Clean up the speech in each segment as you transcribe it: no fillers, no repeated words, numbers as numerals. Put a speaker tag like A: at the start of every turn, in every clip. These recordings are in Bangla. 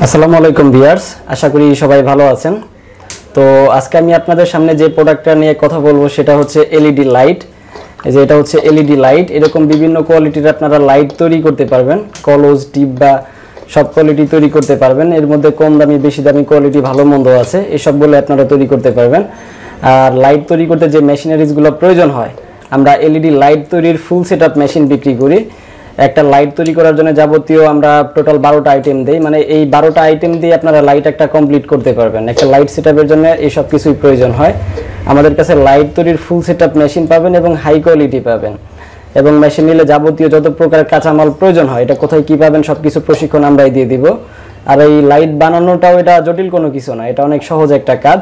A: আসসালামু আলাইকুম ভিউয়ার্স, আশা করি সবাই ভালো আছেন। তো আজকে আমি আপনাদের সামনে যে প্রোডাক্টটা নিয়ে কথা বলবো সেটা হচ্ছে এলইডি লাইট। এই যে এটা হচ্ছে এলইডি লাইট। এরকম বিভিন্ন কোয়ালিটির আপনারা লাইট তৈরি করতে পারবেন, কলস, টিপ বা সব কোয়ালিটি তৈরি করতে পারবেন। এর মধ্যে কম দামি, বেশি দামি কোয়ালিটি, ভালো মন্দ আছে, এসবগুলো আপনারা তৈরি করতে পারবেন। আর লাইট তৈরি করতে যে মেশিনারিজগুলো প্রয়োজন হয়, আমরা এলইডি লাইট তৈরির ফুল সেটআপ মেশিন বিক্রি করি। একটা লাইট তৈরি করার জন্য যাবতীয় আমরা টোটাল 12টা আইটেম দেই, মানে এই 12টা আইটেম দিয়ে আপনারা লাইট একটা কমপ্লিট করতে পারবেন। একটা লাইট সেটআপের জন্য এই সব কিছুই প্রয়োজন হয়। আমাদের কাছে লাইট তৈরির ফুল সেটআপ মেশিন পাবেন এবং হাই কোয়ালিটি পাবেন। এবং মেশিন নিলে যাবতীয় যত প্রকার কাঁচামাল প্রয়োজন হয়, এটা কোথায় কি পাবেন সব কিছু প্রশিক্ষণ আমরাই দিয়ে দিব। আর এই লাইট বানানোটাও এটা জটিল কোনো কিছু না, এটা অনেক সহজ একটা কাজ।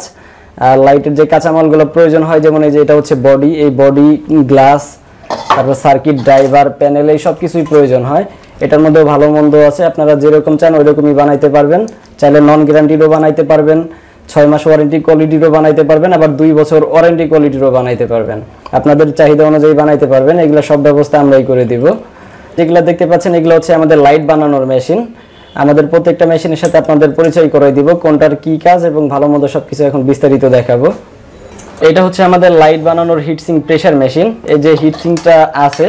A: আর লাইটের যে কাঁচামালগুলো প্রয়োজন হয়, যেমন এই যে এটা হচ্ছে বডি, এই বডি, গ্লাস, তারপর সার্কিট, ড্রাইভার, প্যানেল, এই সব কিছুই প্রয়োজন হয়। এটার মধ্যেও ভালো মন্দ আছে, আপনারা যেরকম চান ওইরকমই বানাইতে পারবেন। চাইলে নন গ্যারান্টিরও বানাইতে পারবেন, 6 মাস ওয়ারেন্টি কোয়ালিটিরও বানাইতে পারবেন, আবার 2 বছর ওয়ারেন্টি কোয়ালিটিরও বানাইতে পারবেন। আপনাদের চাহিদা অনুযায়ী বানাইতে পারবেন। এগুলো সব ব্যবস্থা আমরাই করে দিব। যেগুলো দেখতে পাচ্ছেন এগুলো হচ্ছে আমাদের লাইট বানানোর মেশিন। আমাদের প্রত্যেকটা মেশিনের সাথে আপনাদের পরিচয় করে দিব, কোনটার কি কাজ এবং ভালো মন্দ সবকিছু এখন বিস্তারিত দেখাবো। এটা হচ্ছে আমাদের লাইট বানানোর হিটসিং প্রেসার মেশিন। এই যে হিটসিংটা আছে,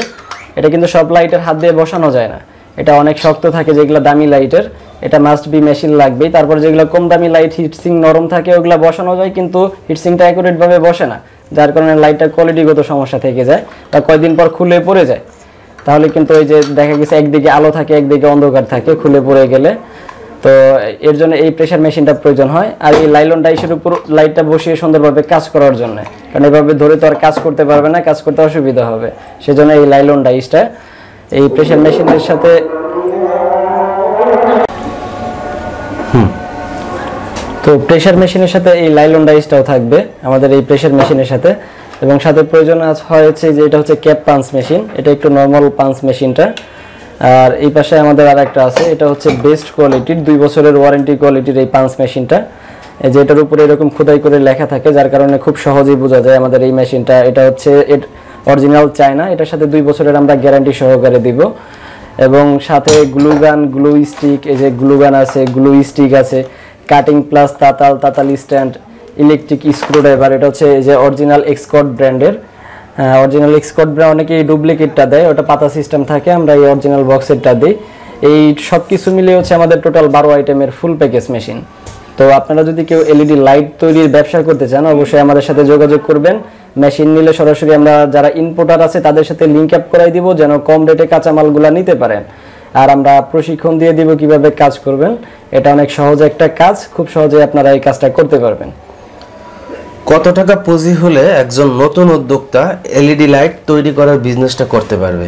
A: এটা কিন্তু সব লাইটের হাত দিয়ে বসানো যায় না, এটা অনেক শক্ত থাকে। যেগুলো দামি লাইটের, এটা মাস্ট বি মেশিন লাগবেই। তারপর যেগুলো কম দামি লাইট হিটসিং নরম থাকে, ওগুলো বসানো যায়, কিন্তু হিটসিংটা অ্যাকুরেটভাবে বসে না, যার কারণে লাইটটার কোয়ালিটিগত সমস্যা থেকে যায় বা কয়েকদিন পর খুলে পড়ে যায়। তাহলে কিন্তু ওই যে দেখা গেছে একদিকে আলো থাকে, একদিকে অন্ধকার থাকে, খুলে পড়ে গেলে। তো এর জন্য এই প্রেসার মেশিনটা প্রয়োজন হয়। আর এই লাইলন ডাইসের উপর লাইটটা বসিয়ে সুন্দরভাবে কাজ করার জন্য, কারণ এভাবে ধরে তো আর কাজ করতে পারবে না, কাজ করতে অসুবিধা হবে, সেজন্য এই লাইলন ডাইসটা এই প্রেসার মেশিনের সাথে তো প্রেসার মেশিনের সাথে এই লাইলন ডাইসটাও থাকবে আমাদের এই প্রেসার মেশিনের সাথে। এবং সাথে প্রয়োজন হয়েছে যে এটা হচ্ছে ক্যাপ পাঞ্চ মেশিন, এটা একটু নর্মাল পাঞ্চ মেশিনটা। আর এই পাশে আমাদের আর একটা আছে, এটা হচ্ছে বেস্ট কোয়ালিটির 2 বছরের ওয়ারেন্টি কোয়ালিটির এই পাঞ্চ মেশিনটা। এই যে এটার উপরে এরকম খোদাই করে লেখা থাকে, যার কারণে খুব সহজেই বোঝা যায় আমাদের এই মেশিনটা। এটা হচ্ছে অরিজিনাল চায়না, এটার সাথে 2 বছরের আমরা গ্যারান্টি সহকারে দিব। এবং সাথে গ্লু গান, গ্লু স্টিক, এই যে গ্লু গান আছে, গ্লু স্টিক আছে, কাটিং প্লাস তাতাল স্ট্যান্ড, ইলেকট্রিক স্ক্রুড্রাইভার। এটা হচ্ছে এই যে অরিজিনাল এক্সকট ব্র্যান্ডের। অরিজিনাল এক্সকট ব্র্যান্ড অনেকে এই ডুপ্লিকেটটা দেয়, ওটা পাতা সিস্টেম থাকে, আমরা এই অরিজিনাল বক্সেরটা দিই। এই সব কিছু মিলে হচ্ছে আমাদের টোটাল 12 আইটেমের ফুল প্যাকেজ মেশিন। তো আপনারা যদি কেউ এলইডি লাইট তৈরির ব্যবসা করতে চান, অবশ্যই আমাদের সাথে যোগাযোগ করবেন। মেশিন নিলে সরাসরি আমরা যারা ইম্পোর্টার আছে তাদের সাথে লিঙ্ক আপ করাই দিব, যেন কম রেটে কাঁচামালগুলো নিতে পারেন। আর আমরা প্রশিক্ষণ দিয়ে দিব কিভাবে কাজ করবেন। এটা অনেক সহজ একটা কাজ, খুব সহজে আপনারা এই কাজটা করতে পারবেন।
B: কত টাকা পুঁজি হলে একজন নতুন উদ্যোক্তা এলইডি লাইট তৈরি করার বিজনেসটা করতে পারবে?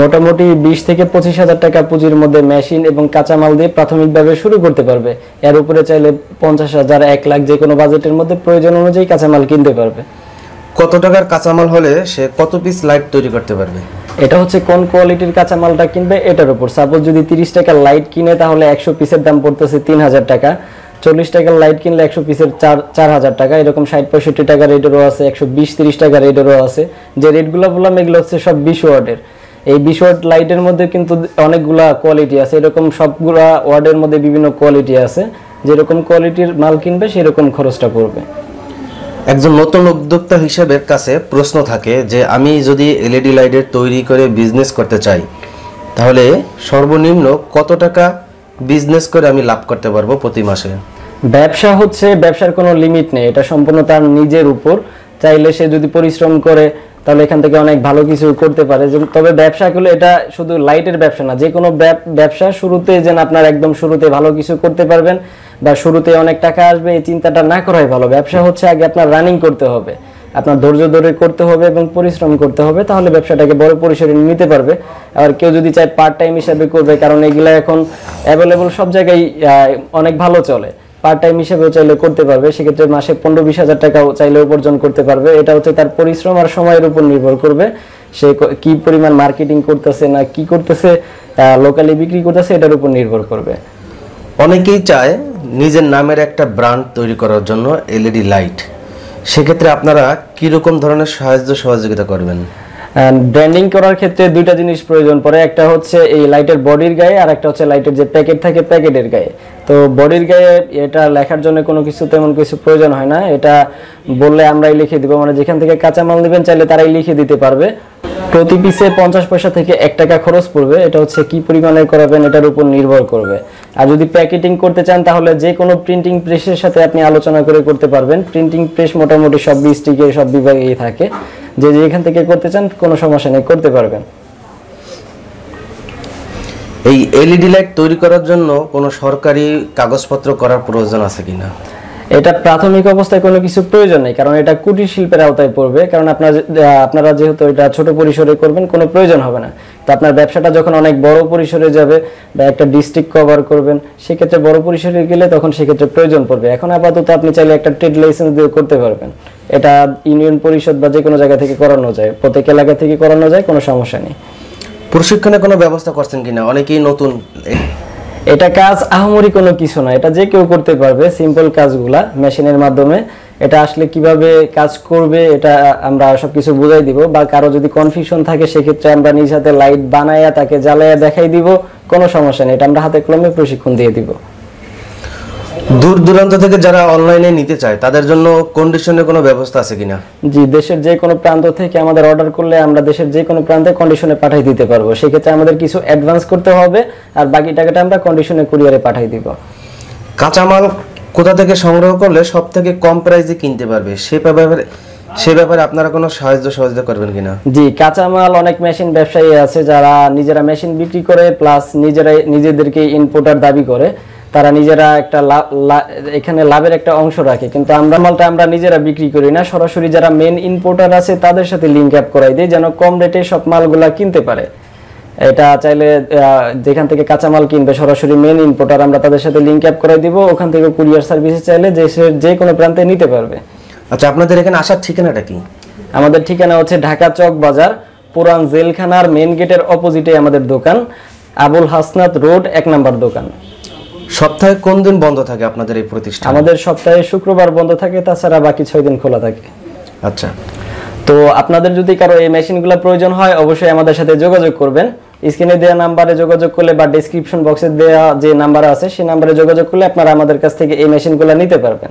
A: মোটামুটি 20 থেকে 25,000 টাকা পুঁজির মধ্যে মেশিন এবং কাঁচামাল দিয়ে প্রাথমিকভাবে শুরু করতে পারবে। এর উপরে চাইলে 50,000, 1 লাখ, যে কোনো বাজেটের মধ্যে প্রয়োজন অনুযায়ী কাঁচামাল কিনতে পারবে।
B: কত টাকার কাঁচামাল হলে সে কত পিস লাইট তৈরি করতে পারবে?
A: এটা হচ্ছে কোন কোয়ালিটির কাঁচামালটা কিনবে এটার উপর। সাপোজ যদি 30 টাকার লাইট কিনে, তাহলে 100 পিসের দাম পড়তেছে 3,000 টাকা। 40 টাকার লাইট কিনলে 100 পিসের 4,000 টাকা। এরকম 60-65 টাকা রেটেরও আছে, 120-30 টাকা রেটেরও আছে। যে রেটগুলো বললাম এগুলো হচ্ছে সব 20 ওয়াটের। এই 20 ওয়াট লাইটের মধ্যে কিন্তু অনেকগুলা কোয়ালিটি আছে, এরকম সবগুলা ওয়াটের মধ্যে বিভিন্ন কোয়ালিটি আছে। যেরকম কোয়ালিটির মাল কিনবে সেরকম খরচটা পড়বে।
B: একজন নতুন উদ্যোক্তা হিসেবে কাছে প্রশ্ন থাকে যে আমি যদি এলইডি লাইটের তৈরি করে বিজনেস করতে চাই, তাহলে সর্বনিম্ন কত টাকা বিজনেস করে আমি লাভ করতে পারবো প্রতি মাসে?
A: ব্যবসা হচ্ছে, ব্যবসার কোনো লিমিট নেই, এটা সম্পূর্ণ তার নিজের উপর। চাইলে সে যদি পরিশ্রম করে তাহলে এখান থেকে অনেক ভালো কিছু করতে পারে। তবে ব্যবসা করলে এটা শুধু লাইটের ব্যবসা না, যে কোনো ব্যবসা শুরুতে যেন আপনার একদম শুরুতে ভালো কিছু করতে পারবেন বা শুরুতে অনেক টাকা আসবে, এই চিন্তাটা না করাই ভালো। ব্যবসা হচ্ছে আগে আপনার রানিং করতে হবে, আপনার ধৈর্য ধরে করতে হবে এবং পরিশ্রম করতে হবে, তাহলে ব্যবসাটাকে বড় পরিসরে নিতে পারবে। আর কেউ যদি চায় পার্ট টাইম হিসাবে করবে, কারণ এগুলা এখন অ্যাভেলেবল সব জায়গায় অনেক ভালো চলে, পার্ট টাইম হিসেবেও চাইলে করতে পারবে। সেক্ষেত্রে মাসে 15-20 হাজার টাকাও চাইলে উপার্জন করতে পারবে। এটা হচ্ছে তার পরিশ্রম আর সময়ের উপর নির্ভর করবে, সে কি পরিমাণ মার্কেটিং করতেছে না কি করতেছে, লোকালি বিক্রি করতেছে, এটার উপর নির্ভর করবে।
B: অনেকেই চায় নিজের নামের একটা ব্র্যান্ড তৈরি করার জন্য এলইডি লাইট, সেক্ষেত্রে আপনারা কিরকম ধরনের সাহায্য সহযোগিতা করবেন?
A: ব্র্যান্ডিং করার ক্ষেত্রে দুইটা জিনিস প্রয়োজন পড়ে, একটা হচ্ছে এই লাইটের বডির গায়ে আর একটা হচ্ছে লাইটের যে প্যাকেট থাকে প্যাকেটের গায়ে। তো বডির গায়ে এটা লেখার জন্য কোনো কিছু তেমন কিছু প্রয়োজন হয় না, এটা বললে আমরাই লিখে দিব, মানে যেখান থেকে কাঁচামাল নেবেন চাইলে তারাই লিখে দিতে পারবে। প্রতি পিসে 50 পয়সা থেকে 1 টাকা খরচ পড়বে, এটা হচ্ছে কি পরিমাণে করাবেন এটার উপর নির্ভর করবে। আর যদি প্যাকেটিং করতে চান তাহলে যে কোনো প্রিন্টিং প্রেসের সাথে আপনি আলোচনা করে করতে পারবেন। প্রিন্টিং প্রেস মোটামুটি সব ডিস্ট্রিক্টে সব বিভাগেই থাকে, যে যেখান থেকে করতে চান কোনো সমস্যা নেই, করতে পারবেন।
B: এই এলইডি লাইট তৈরি করার জন্য কোনো সরকারি কাগজপত্র করার প্রয়োজন আছে কিনা?
A: এটা প্রাথমিক অবস্থায় কোনো কিছু প্রয়োজন নেই, কারণ এটা কুটির শিল্পের আওতায় পড়বে। কারণ আপনারা যেহেতু এটা ছোট পরিসরে করবেন কোনো প্রয়োজন হবে না। তো আপনার ব্যবসাটা যখন অনেক বড় পরিসরে যাবে বা একটা ডিস্ট্রিক্ট কভার করবেন, সেক্ষেত্রে বড় পরিসরে গেলে তখন সেক্ষেত্রে প্রয়োজন পড়বে। এখন আপাতত আপনি চাইলে একটা ট্রেড লাইসেন্স দিয়ে করতে পারবেন। এটা ইউনিয়ন পরিষদ বা যে কোনো জায়গা থেকে করানো যায়, প্রত্যেক এলাকা থেকে করানো যায়, কোনো সমস্যা নেই।
B: প্রশিক্ষণে কোনো ব্যবস্থা করছেন কিনা? অনেকেই নতুন।
A: এটা কাজ আহামরি কোনো কিছু না, এটা যে কেউ করতে পারবে, সিম্পল কাজগুলা মেশিনের মাধ্যমে। এটা আসলে কিভাবে কাজ করবে এটা আমরা সবকিছু বুঝাই দিব, বা কারো যদি কনফিউশন থাকে সেক্ষেত্রে আমরা নিজ হাতে লাইট বানাইয়া তাকে জ্বালাইয়া দেখাই দিব, কোনো সমস্যা নেই, এটা আমরা হাতে কলমে প্রশিক্ষণ দিয়ে দিব।
B: দূর দূরান্ত থেকে যারা অনলাইনে নিতে চায় তাদের জন্য কন্ডিশনের কোনো ব্যবস্থা আছে কিনা?
A: জি, দেশের যে কোনো প্রান্ত থেকে আমাদের অর্ডার করলে আমরা দেশের যে কোনো প্রান্তে কন্ডিশনে পাঠিয়ে দিতে পারবো। সেক্ষেত্রে আমাদের কিছু অ্যাডভান্স করতে হবে, আর বাকি টাকাটা আমরা কন্ডিশনে কুরিয়ারে পাঠিয়ে দিব।
B: কাঁচামাল কোথা থেকে সংগ্রহ করলে সব থেকে কম প্রাইসে কিনতে পারবে সে ব্যাপারে আপনারা কোনো সহযোগিতা করবেন কিনা?
A: জি, কাঁচামাল অনেক মেশিন ব্যবসায়ী আছে যারা নিজেরা মেশিন বিক্রি করে প্লাস নিজেদেরকে ইম্পোর্টার দাবি করে, তারা নিজেরা একটা এখানে লাভের একটা অংশ রাখে। কিন্তু মালটা আমরা নিজেরা বিক্রি করি না, সরাসরি যারা মেন ইম্পোর্টার আছে তাদের সাথে লিঙ্ক আপ করাই দিই, যেন কম রেটে সব মালগুলা কিনতে পারে। এটা চাইলে যেখান থেকে কাঁচামাল কিনবে সরাসরি মেন ইম্পোর্টার, আমরা তাদের সাথে লিঙ্ক আপ করাই দিব, ওখান থেকে কুরিয়ার সার্ভিসে চাইলে দেশের যে কোনো প্রান্তে নিতে পারবে।
B: আচ্ছা, আপনাদের এখানে আসার ঠিকানাটা কি?
A: আমাদের ঠিকানা হচ্ছে ঢাকা চক বাজার, পুরান জেলখানার মেন গেটের অপোজিটে আমাদের দোকান, আবুল হাসনাত রোড 1 নম্বর দোকান।
B: সপ্তাহে কোন দিন বন্ধ থাকে আপনাদের এই প্রতিষ্ঠান?
A: আমাদের সপ্তাহে শুক্রবার বন্ধ থাকে, তাছাড়া বাকি 6 দিন খোলা থাকে।
B: আচ্ছা,
A: তো আপনাদের যদি কারো এই মেশিনগুলো প্রয়োজন হয় অবশ্যই আমাদের সাথে যোগাযোগ করবেন। স্ক্রিনে দেওয়া নাম্বারে যোগাযোগ করলে বা ডেসক্রিপশন বক্সে দেওয়া যে নাম্বার আছে সেই নাম্বারে যোগাযোগ করলে আপনারা আমাদের কাছ থেকে এই মেশিনগুলো নিতে পারবেন।